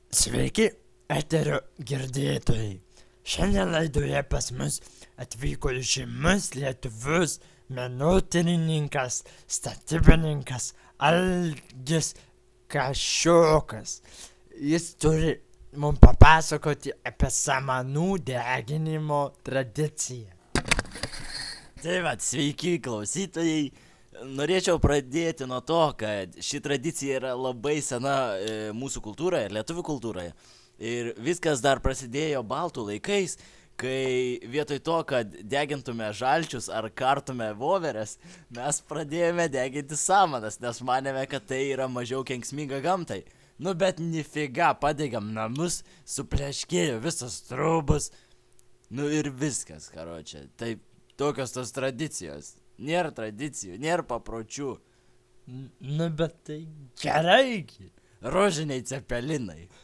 Sveiki, eterio girdėtojai. Šiandien laidoje pas mus atvyko žymus lietuvius menotyrininkas, statybininkas Algis Kašiokas. Jis turi mums papasakoti apie samanų deginimo tradiciją. Tai va, sveiki klausytojai. Norėčiau pradėti nuo to, kad ši tradicija yra labai sena mūsų kultūroje, lietuvių kultūroje. Ir viskas dar prasidėjo baltų laikais, kai vietoj to, kad degintume žalčius ar kartume voveres, mes pradėjome deginti samanas, nes manėme, kad tai yra mažiau kenksminga gamtai. Nu bet nifiga, padegam namus, supleškėjo visas trūbus. Nu ir viskas, karočią. Taip, tokios tos tradicijos. Nėra tradicijų, nėra papročių. Nu bet tai gerai. Rožiniai cepelinai.